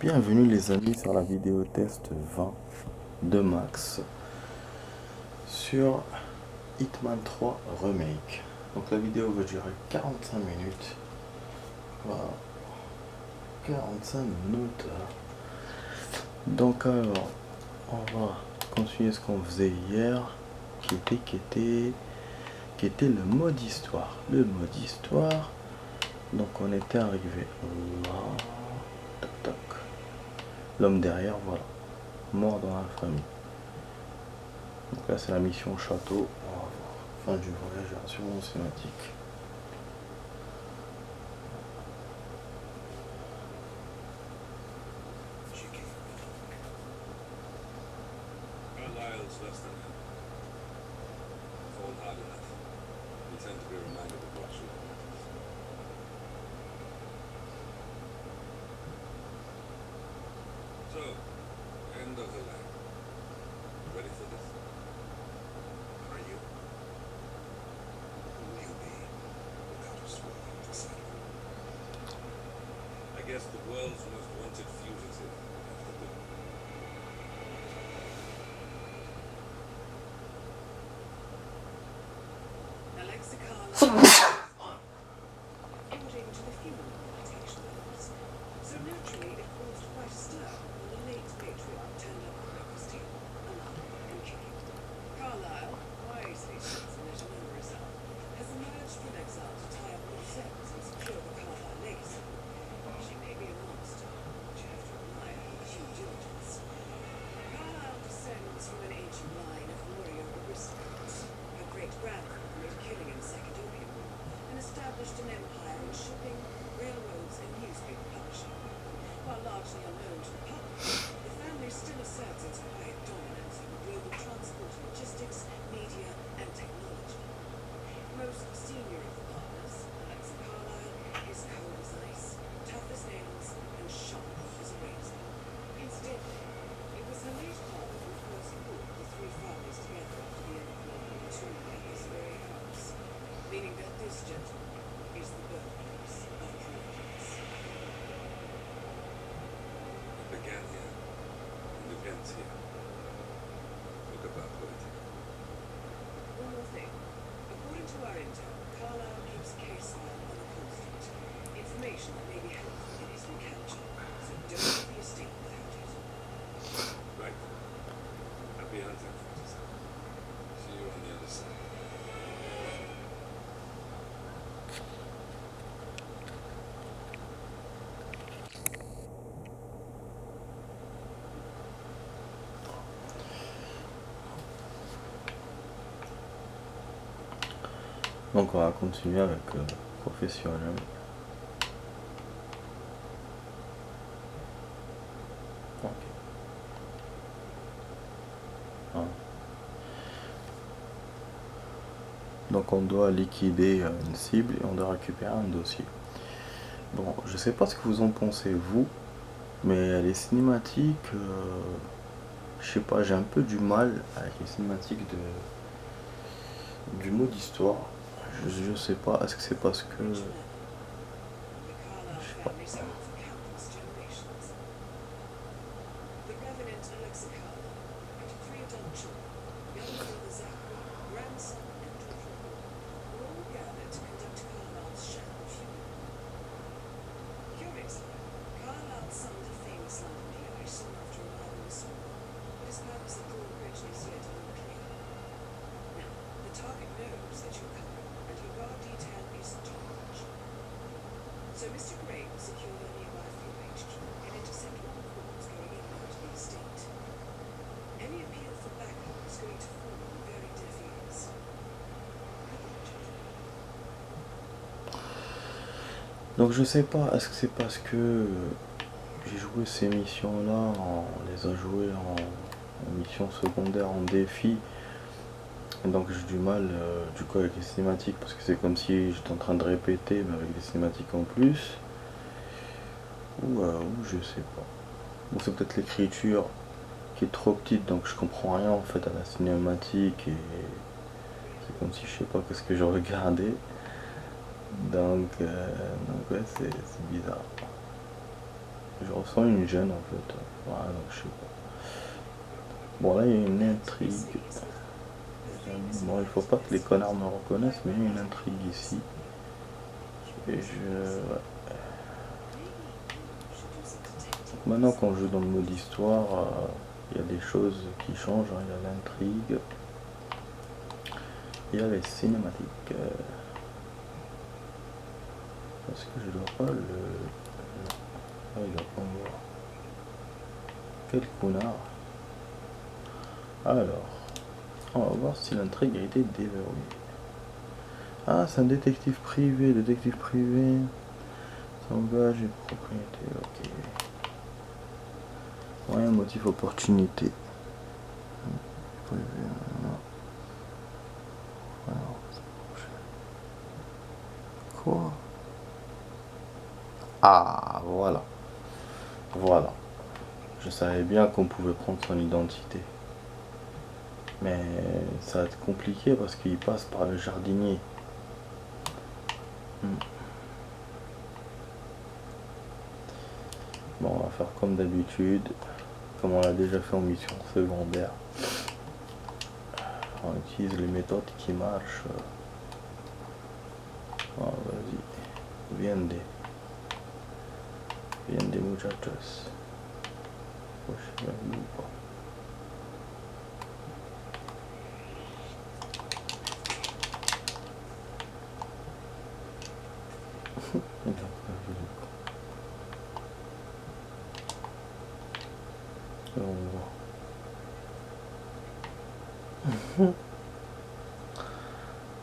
Bienvenue les amis sur la vidéo test 20 de Max sur Hitman 3 Remake. Donc la vidéo va durer 45 minutes. Voilà. 45 minutes. Donc alors, on va continuer ce qu'on faisait hier, qui était le mode histoire. Le mode histoire. Donc on était arrivé là. Toc toc. L'homme derrière, voilà. Mort dans la famille. Donc là c'est la mission château. On va voir. Fin du voyage sur mon cinématique. Carlisle's less than fall hard enough. We tend to be reminded of what should happen. So, end of the line. Ready for this? Are you? Who will you be without a sword to settle? I guess the world's most wanted fugitive will have to do. Alexa Carlisle, according to the funeral invitation notes. So naturally, it caused quite a stir when the late patriarch turned up at the breakfast table, alive and kicking. Carlisle, wisely sensing that another result, has emerged from exile to tie up loose ends and secure the Carlisle legacy. She may be a monster, but you have to admire her due diligence. Carlisle descends from an ancient line of warrior aristocrats. Her great-grandfather made killing in the Second Opium War and established an empire in shipping, railroads, and newspaper publishing. While largely unknown to the public, the family still asserts its quiet dominance over global transport and logistics, media, and technology. Most senior of the partners, Alexa Carlisle, is cold as ice, tough as nails, and sharp as a razor. Incidentally, it was her late father who first brought the three families together after the end of World War II at this very house, meaning that this gentleman is the birthplace of Providence. It began here, and it ends here. Look about politics. One more thing. According to our intel, Carlisle keeps a case file on the constant. Information that may be helpful in his recapture, so don't leave the estate without it. Right. Happy hunting, 47. See you on the other side. Donc on va continuer avec professionnel. Ok. Ah. Donc on doit liquider une cible et on doit récupérer un dossier. Bon, je sais pas ce que vous en pensez vous, mais les cinématiques, je sais pas, j'ai un peu du mal avec les cinématiques du mode histoire. Je sais pas, est-ce que c'est parce que The Carlisle family's home for countless generations. The Reverend Alexa Carlisle and three adult children, young brother Zachary, grandson, and daughter were all gathered to conduct Carlisle's sham funeral. Curiously, Carlisle summoned a famous London PI soon after arriving this morning, but his purpose at Broadbridge is yet unclear. Now, the target knows that you're coming, and your guard detail is charged. So Mr. Gray will secure their nearby fuel HQ and intercept all calls going in and out of the estate. Any appeal for backup is going to fall on very deaf ears. Good luck, gentlemen. donc je sais pas, est-ce que c'est parce que j'ai joué ces missions-là, on les a jouées en mission secondaire, en défi, et donc j'ai du mal du coup avec les cinématiques parce que c'est comme si j'étais en train de répéter mais avec des cinématiques en plus, ou je sais pas. Bon, c'est peut-être l'écriture qui est trop petite donc je comprends rien en fait à la cinématique et c'est comme si je sais pas qu'est-ce que je regardais. Donc ouais, c'est bizarre. Je ressens une gêne en fait. Voilà, donc je sais pas. Bon là il y a une intrigue. Bon, il faut pas que les connards me reconnaissent, mais il y a une intrigue ici. Et ouais. Donc maintenant quand je joue dans le mode histoire, il y a des choses qui changent, hein. Il y a l'intrigue. Il y a les cinématiques. Est-ce que je dois pas le... Ah, il doit pas me voir. Quel connard. Alors, on va voir si l'intrigue a été déverrouillée. Ah, c'est un détective privé, Langage et propriété, ok. Ouais, un motif opportunité. Quoi? Ah, voilà. Voilà. Je savais bien qu'on pouvait prendre son identité. Mais ça va être compliqué parce qu'il passe par le jardinier. Bon, on va faire comme d'habitude, comme on l'a déjà fait en mission secondaire. On utilise les méthodes qui marchent. Oh, vas-y. Viende muchachos. Oh, je sais pas où ou pas.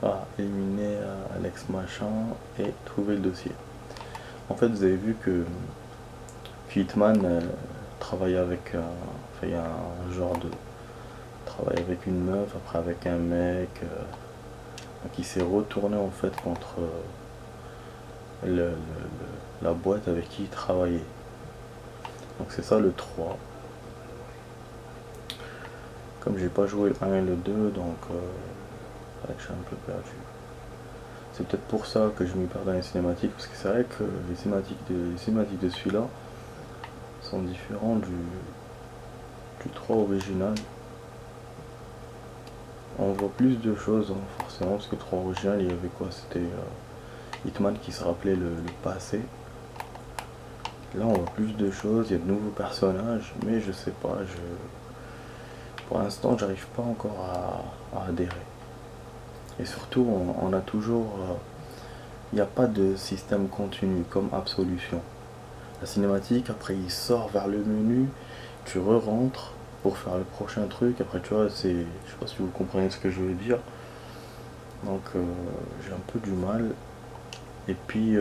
Ah, éliminer Alex Machin et trouver le dossier. En fait, vous avez vu que Hitman travaille avec enfin, il y a un genre de travail avec une meuf, après avec un mec, donc il s'est retourné en fait contre la boîte avec qui il travaillait. Donc c'est ça le 3. Comme j'ai pas joué le 1 et le 2, donc je suis un peu perdu. C'est peut-être pour ça que je m'y perds dans les cinématiques, parce que c'est vrai que les cinématiques de celui-là sont différents du 3 original. On voit plus de choses, hein, forcément, parce que le 3 original, il y avait quoi? C'était Hitman qui se rappelait le passé. Là, on voit plus de choses, il y a de nouveaux personnages, mais je sais pas, pour l'instant, j'arrive pas encore à adhérer. Et surtout, on a toujours... il n'y a pas de système continu comme Absolution. La cinématique, après, il sort vers le menu, tu re-rentres pour faire le prochain truc. Après, tu vois, c'est... Je sais pas si vous comprenez ce que je veux dire. Donc, j'ai un peu du mal. Et puis,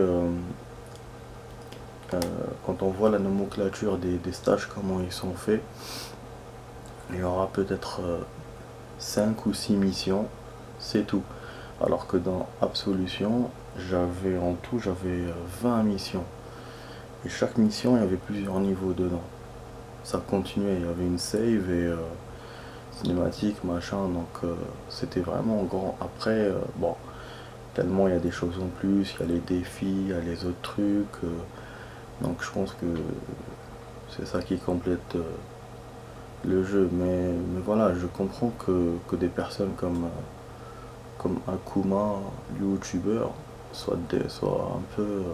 quand on voit la nomenclature des stages, comment ils sont faits, il y aura peut-être 5 ou 6 missions, c'est tout. Alors que dans Absolution, en tout, j'avais 20 missions. Et chaque mission, il y avait plusieurs niveaux dedans. Ça continuait, il y avait une save et cinématique, machin, donc c'était vraiment grand. Après, bon, tellement il y a des choses en plus, il y a les défis, il y a les autres trucs. Donc je pense que c'est ça qui complète le jeu. Mais voilà, je comprends que des personnes comme Akuma, youtubeur, soient un peu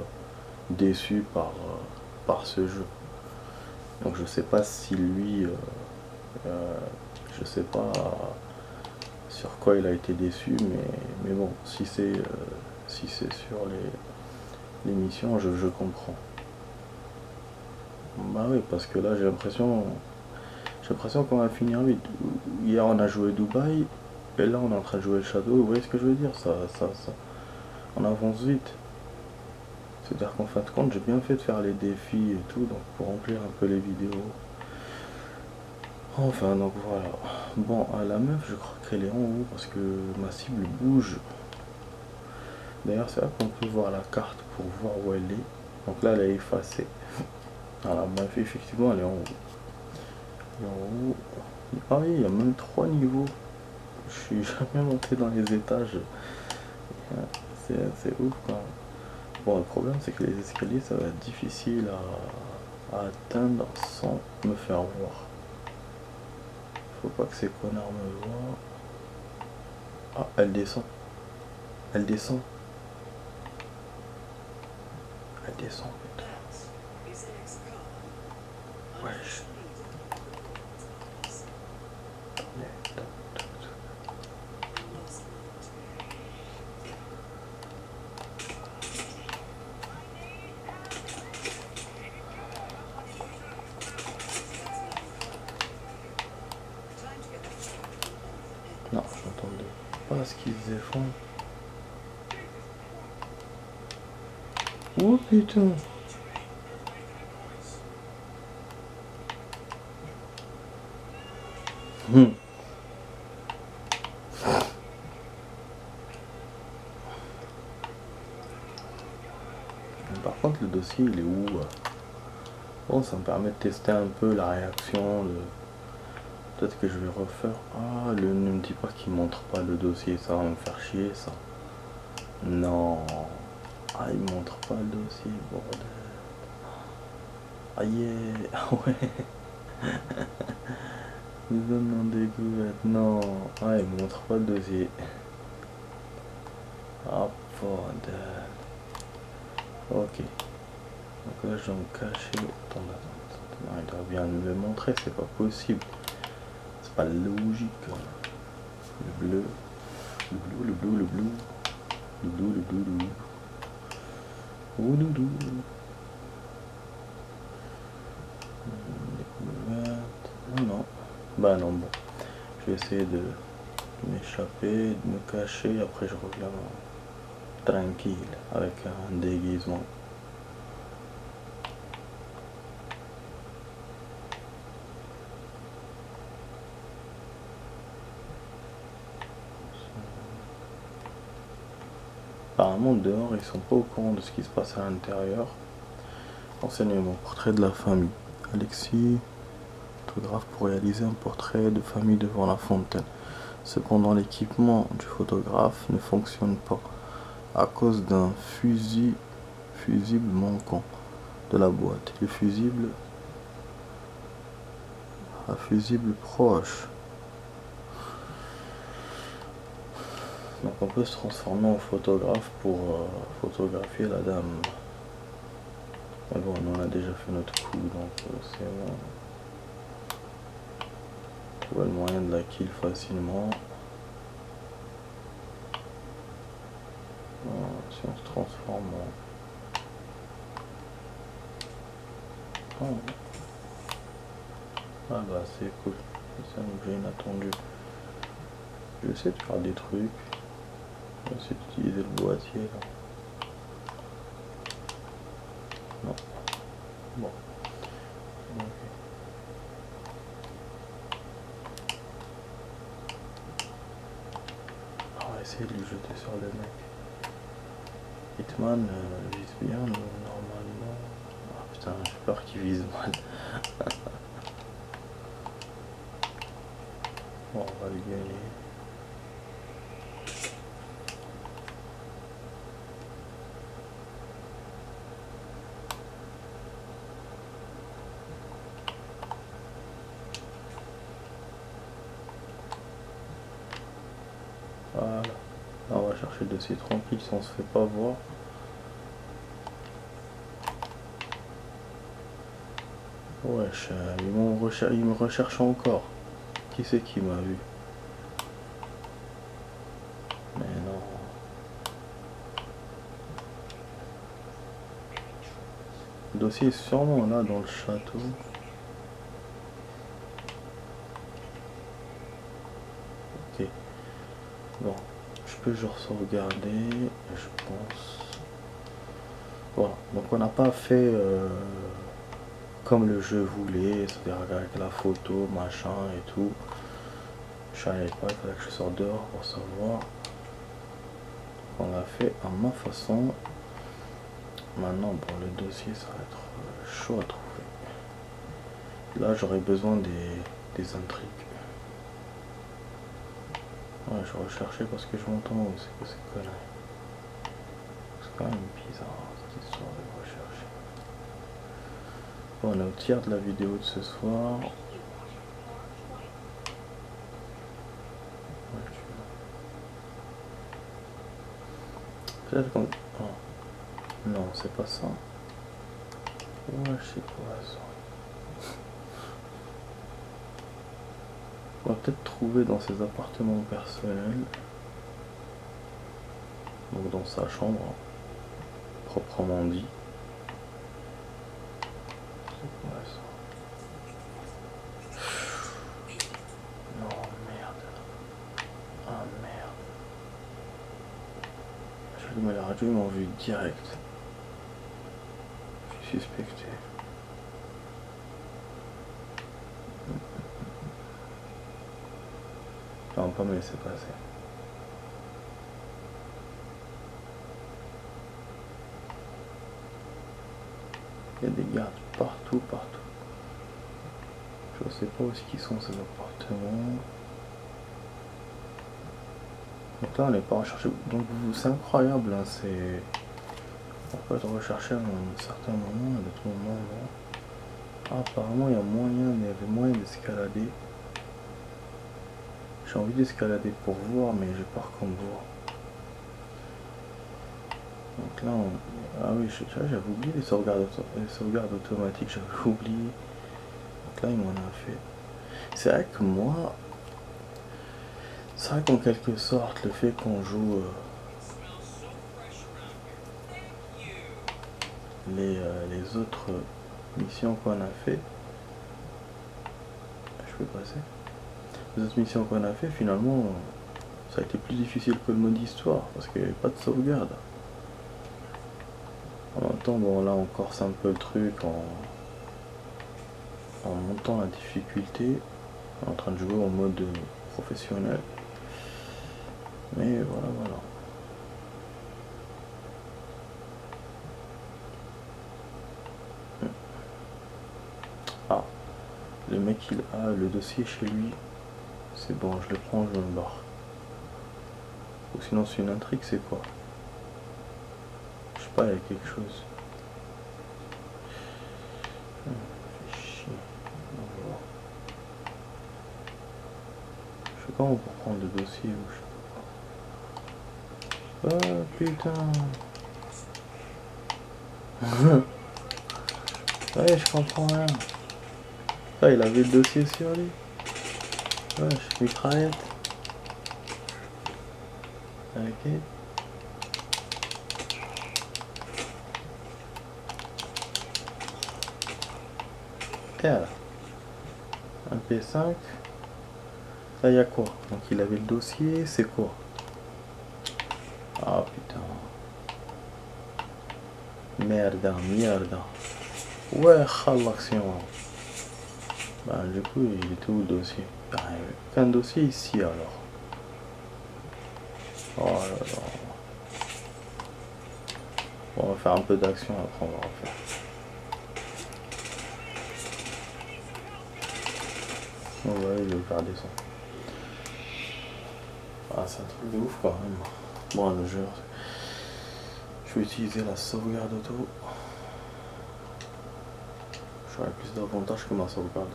déçus par ce jeu. Donc je sais pas si lui, je sais pas sur quoi il a été déçu, mais bon, si c'est sur les missions, je comprends. Bah oui, parce que là j'ai l'impression qu'on va finir vite. Hier on a joué Dubaï, et là on est en train de jouer Shadow, vous voyez ce que je veux dire, ça on avance vite. C'est-à-dire qu'en fin de compte, j'ai bien fait de faire les défis et tout, donc pour remplir un peu les vidéos. Enfin, donc voilà. Bon, à la meuf, je crois qu'elle est en haut parce que ma cible bouge. D'ailleurs, c'est là qu'on peut voir la carte pour voir où elle est. Donc là, elle est effacée. Alors, la meuf, effectivement, elle est en haut. Elle est en haut. Ah oui, il y a même 3 niveaux. Je suis jamais monté dans les étages. C'est ouf, quoi. Bon, le problème, c'est que les escaliers, ça va être difficile à atteindre sans me faire voir. Faut pas que ces connards me voient. Ah, elle descend. Elle descend. Elle descend, putain. That is X-Car. Wesh. Non, j'entendais pas ce qu'ils faisaient. Oh putain. Par contre, le dossier, il est où? Bon, ça me permet de tester un peu la réaction. Peut-être que je vais refaire. Ah, ne me dis pas qu'il montre pas le dossier, ça va me faire chier, ça. Non. Ah, il montre pas le dossier, bordel. Ah yeah. Ah ouais. Nous donnons des gouvernes. Non. Ah, il montre pas le dossier. Ah, bordel. Ok. Donc là, je vais me cacher. Attends. Non, il doit bien me le montrer, c'est pas possible. C'est pas logique. Le bleu. Le bleu. Oudoudou. Découverte. Non. Bah non, bon. Je vais essayer de m'échapper, de me cacher. Après, je reviens tranquille avec un déguisement. Apparemment, dehors, ils sont pas au courant de ce qui se passe à l'intérieur. Enseignement, portrait de la famille. Alexis, photographe pour réaliser un portrait de famille devant la fontaine. Cependant, l'équipement du photographe ne fonctionne pas à cause d'un fusible manquant de la boîte. Le fusible proche. Donc on peut se transformer en photographe pour photographier la dame. Mais bon, on a déjà fait notre coup, donc c'est bon. On trouve le moyen de la kill facilement. Si on se transforme en... Oh. Ah bah c'est cool, c'est un objet inattendu. Je vais essayer de faire des trucs. Je vais essayer d'utiliser le boîtier là. Non. Bon. Okay. On va essayer de lui jeter sur le mec. Hitman vise bien normalement. Ah putain, j'ai peur qu'il vise mal. Bon, on va le gagner. Voilà. Là, on va chercher le dossier tranquille si on se fait pas voir. Wesh, ils me recherchent encore. Qui c'est qui m'a vu? Mais non. Le dossier est sûrement là dans le château. Ok. Bon. Je peux genre sauvegarder. Je pense. Voilà. Donc on n'a pas fait comme le jeu voulait. C'est-à-dire avec la photo, machin et tout. Je savais pas, il fallait que je sorte dehors pour savoir. On l'a fait à ma façon. Maintenant, bon, le dossier, ça va être chaud à trouver. Là, j'aurais besoin des intrigues. Ouais, je recherchais parce que je m'entends où c'est que ces conneries. C'est quand même bizarre, cette histoire de rechercher. Bon, on est au tiers de la vidéo de ce soir. Peut-être qu'on... Oh. Non, c'est pas ça. Ouais, je sais quoi ça. On va peut-être trouver dans ses appartements personnels. Donc dans sa chambre, proprement dit. C'est quoi ça? Non, merde. Ah merde. J'allume la radio, ils m'ont vu direct. Je suis suspecté. Non, pas me laisser passer. Il y a des gardes partout, partout. Je sais pas où est-ce qu'ils sont ces appartements. Donc là on n'est pas recherché. Donc c'est incroyable, hein, c'est. On peut être recherché à un certain moment, à d'autres moments non. Ah, apparemment il y avait moyen d'escalader. J'ai envie d'escalader pour voir, mais j'ai peur qu'on me voit. Donc là on. Ah oui, j'avais oublié les sauvegardes automatiques, j'avais oublié. Donc là il m'en a fait. C'est vrai que moi. C'est vrai qu'en quelque sorte, le fait qu'on joue les autres missions qu'on a fait, je peux passer. Les autres missions qu'on a fait, finalement, ça a été plus difficile que le mode histoire parce qu'il n'y avait pas de sauvegarde. En même temps, bon, là on corse un peu le truc en montant la difficulté, en train de jouer en mode professionnel. Mais voilà, voilà. Ah, le mec il a le dossier chez lui. C'est bon, je le prends, je me barre. Ou sinon c'est une intrigue, c'est quoi? Je sais pas, il y a quelque chose. Fait chier. On va voir. Je sais comment pour prendre le dossier ou je sais pas. Oh putain. Ouais, je comprends rien. Ah, il avait le dossier sur lui. Ouais, je suis mitraillette. Ok. Et alors, un P5. Là, il y a quoi? Donc, il avait le dossier, c'est quoi? Ah putain. Merde, merde. Ouais, l'action. Bah, du coup, il était où le dossier? Ah, il n'y avait aucun dossier ici alors. Oh là là. Bon, on va faire un peu d'action, après on va refaire. Oh ouais, il veut faire des sons. Ah, c'est un truc de ouf quand même. Bon, le jeu. Je vais utiliser la sauvegarde auto. J'aurai plus d'avantages que ma sauvegarde.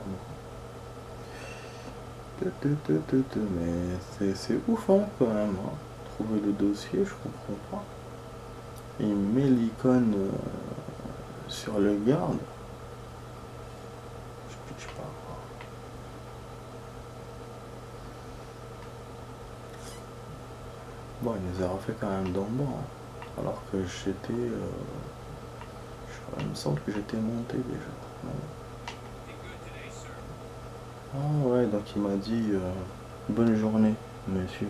Mais c'est ouf hein, quand même. Hein. Trouver le dossier, je comprends pas. Il met l'icône sur le garde. Je pitch pas. Bon, il nous a refait quand même d'en bas. Hein. Alors que j'étais. Il me semble que j'étais monté déjà. Ah ouais, donc il m'a dit bonne journée, monsieur.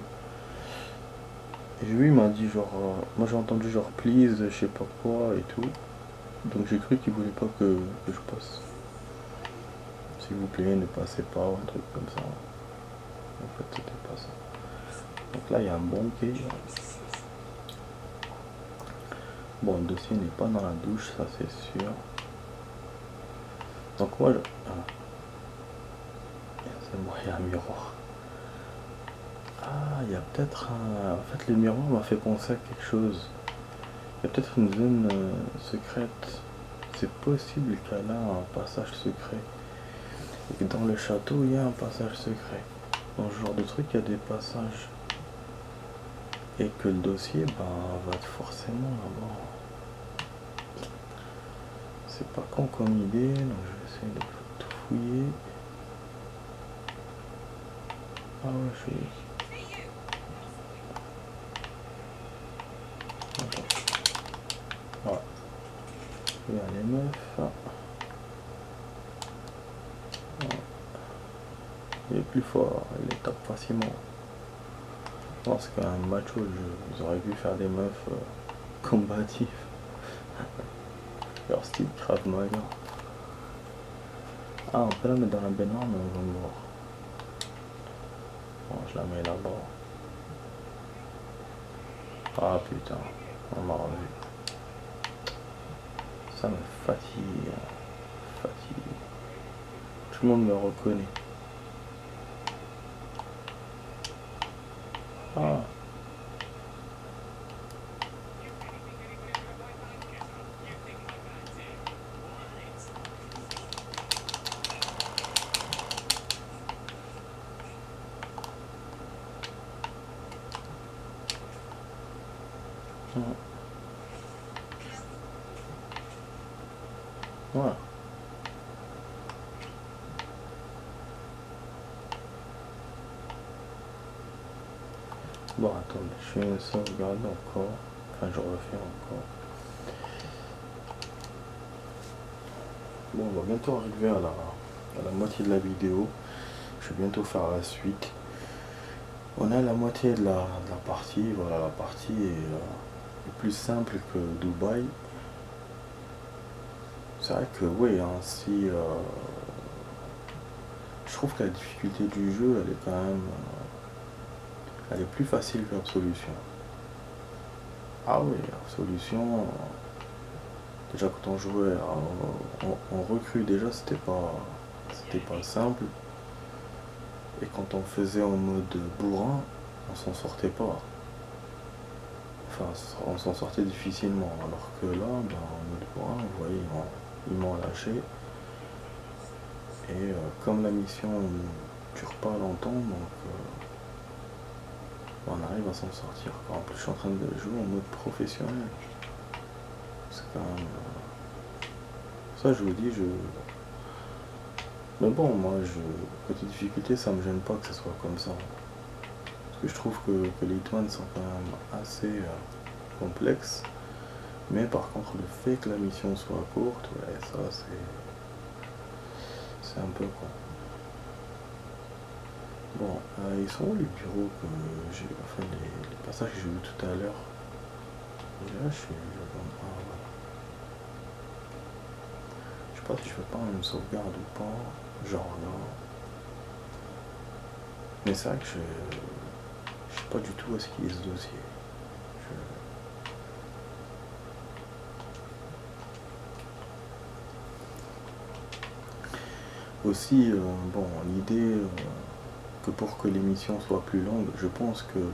Et lui il m'a dit genre, moi j'ai entendu genre please, je sais pas quoi et tout. Donc j'ai cru qu'il voulait pas que je passe. S'il vous plaît, ne passez pas ou un truc comme ça. En fait, c'était pas ça. Donc là, il y a un banquet. Bon, le dossier n'est pas dans la douche, ça c'est sûr. Donc moi, c'est moi, il y a un miroir. Ah, il y a peut-être un... En fait, le miroir m'a fait penser à quelque chose. Il y a peut-être une zone secrète c'est possible qu'elle a un passage secret. Et que dans le château, il y a un passage secret. Dans ce genre de truc, il y a des passages. Et que le dossier, va être forcément là-bas. C'est pas con comme idée, donc je vais essayer de tout fouiller. Ah ouais, je suis... Voilà. Il y a les meufs. Il est plus fort, il les tape facilement. Je pense qu'un macho, ils auraient pu faire des meufs combatives. Leur style Krav Maga. Ah, on peut la mettre dans la baignoire, mais on va me voir. Bon, je la mets là-bas. Ah putain, on m'a revu. Ça me fatigue. Fatigue. Tout le monde me reconnaît. Ah. Voilà. Bon, attendez, je fais une sauvegarde encore. Enfin, je refais encore. Bon, on va bientôt arriver à la moitié de la vidéo. Je vais bientôt faire la suite. On a la moitié de la partie. Voilà, la partie est plus simple que Dubaï. C'est vrai que oui, hein, si je trouve que la difficulté du jeu, elle est quand même, elle est plus facile qu'Absolution. Ah oui, Absolution, déjà quand on jouait en recrue, déjà c'était pas simple. Et quand on faisait en mode bourrin, on s'en sortait pas. Enfin, on s'en sortait difficilement. Alors que là, en mode bourrin, vous voyez, ils m'ont lâché. Et comme la mission ne dure pas longtemps, donc on arrive à s'en sortir. En plus, je suis en train de jouer en mode professionnel. C'est quand même... ça, je vous dis, mais bon, moi, côté difficulté, ça me gêne pas que ce soit comme ça. Parce que je trouve que les Hitman sont quand même assez complexes. Mais par contre, le fait que la mission soit courte, ouais, ça, c'est un peu con. Bon, ils sont où les bureaux que j'ai... Enfin, les passages que j'ai vus tout à l'heure. Là, je suis... Ah, voilà. Je sais pas si je fais pas une sauvegarde ou pas. Genre là. Mais c'est vrai que je sais pas du tout où est-ce qu'il est ce dossier. Aussi, bon, l'idée que pour que l'émission soit plus longue, je pense que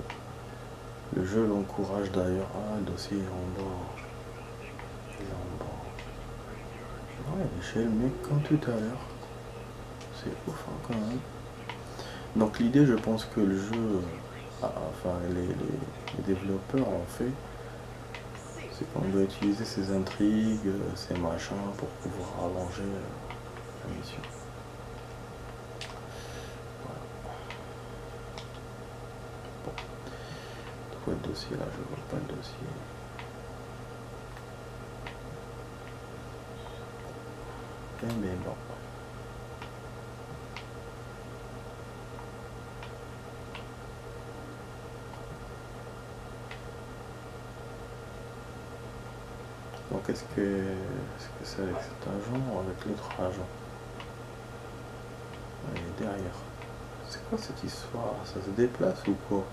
le jeu l'encourage d'ailleurs. Ah, le dossier est en bas. Il est en bas. Ouais, l'échelle, mais comme tout à l'heure. C'est ouf hein, quand même. Donc l'idée, je pense que le jeu, enfin les développeurs ont fait, c'est qu'on doit utiliser ces intrigues, ces machins pour pouvoir allonger la mission. Le dossier là, je vois pas le dossier. Mais bon. Donc est-ce que c'est avec cet agent ou avec l'autre agent? Il est derrière. C'est quoi cette histoire? Ça se déplace ou quoi?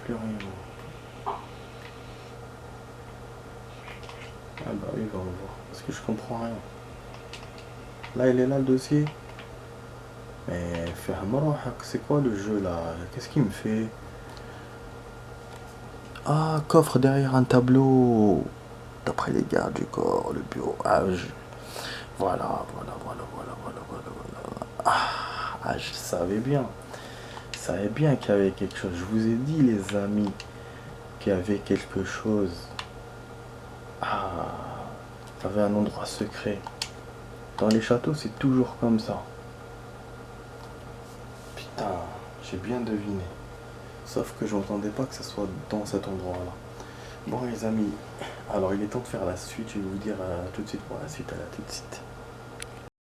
Plus rien. Ah bah oui, on va voir. Parce que je comprends rien. Là, il est là le dossier. Mais c'est quoi le jeu là? Qu'est-ce qu'il me fait? Ah, coffre derrière un tableau. D'après les gardes du corps, le bureau. Ah, voilà. Ah, je savais bien. Je savais bien qu'il y avait quelque chose. Je vous ai dit, les amis, qu'il y avait quelque chose. Ah, il y avait un endroit secret. Dans les châteaux, c'est toujours comme ça. Putain, j'ai bien deviné. Sauf que je n'entendais pas que ce soit dans cet endroit-là. Bon les amis, alors il est temps de faire la suite, je vais vous dire tout de suite pour la suite, à la tout de suite.